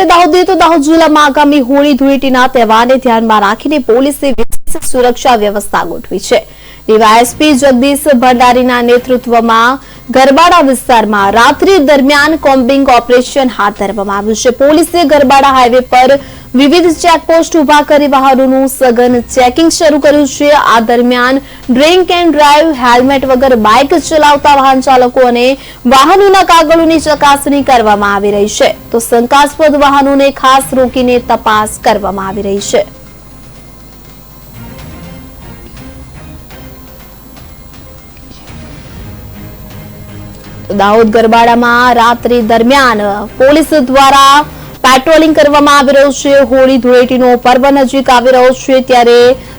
નજરે દાહોદ તો દાહોદ જિલ્લામાં આગામી હોળી ધૂળેટીના તહેવારને ધ્યાનમાં રાખીને પોલીસે વિશેષ સુરક્ષા વ્યવસ્થા ગોઠવી છે। ડીવાયએસપી જગદીશ ભંડારીના નેતૃત્વમાં ગરબાડા વિસ્તારમાં રાત્રિ દરમિયાન કોમ્બિંગ ઓપરેશન હાથ ધરવામાં આવ્યું છે। પોલીસે ગરબાડા હાઈવે પર વિવિધ ચેકપોસ્ટ ઉભા કરી વાહનોનું સઘન ચેકિંગ શરૂ કર્યું છે। આ દરમિયાન ડ્રિંક એન્ડ ડ્રાઈવ, હેલ્મેટ વગર બાઇક ચલાવતા વાહન ચાલકો અને વાહનોના કાગળોની ચકાસણી કરવામાં આવી રહી છે, તો શંકાસ્પદ વાહનોને ખાસ રોકીને તપાસ કરવામાં આવી રહી છે। દાહોદ ગરબાડામાં રાત્રિ દરમિયાન પોલીસ દ્વારા પેટ્રોલિંગ કરવામાં આવી રહ્યું છે। હોળી ધૂળેટીનો પર્વ નજીક આવી રહ્યો છે, ત્યારે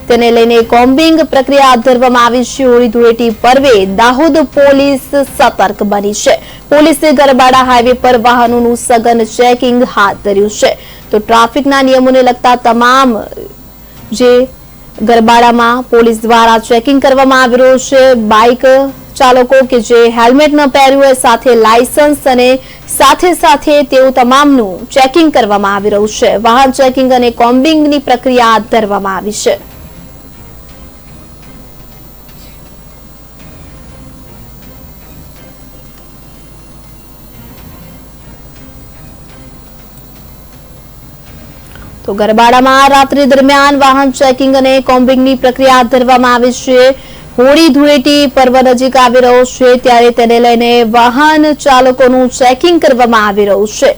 તેને લઈને કોમ્બિંગ પ્રક્રિયા હાથ ધરવામાં આવી છે। હોળી ધૂળેટી પર્વે દાહોદ પોલીસ સતર્ક બની છે। પોલીસે ગરબાડા હાઈવે પર વાહનોનું સઘન ચેકિંગ હાથ ધર્યું છે, તો ટ્રાફિકના નિયમોને લગતા તમામ જે ગરબાડામાં પોલીસ દ્વારા ચેકિંગ કરવામાં આવી રહ્યું છે। બાઇક ચાલકો કે જે હેલ્મેટ ન પહેર્યું હોય, સાથે લાયસન્સ અને સાથે તેઓ તમામનું ચેકિંગ કરવામાં આવી રહ્યું છે। વાહન ચેકિંગ અને કોમ્બિંગની પ્રક્રિયા હાથ ધરવામાં આવી છે। તો ગરબાડામાં રાત્રિ દરમિયાન વાહન ચેકિંગ અને કોમ્બિંગની પ્રક્રિયા હાથ ધરવામાં આવી છે। હોળી ધૂળેટી પર્વ નજીક આવી રહ્યો છે, ત્યારે તેને લઈને વાહન ચાલકોનું ચેકિંગ કરવામાં આવી રહ્યું છે।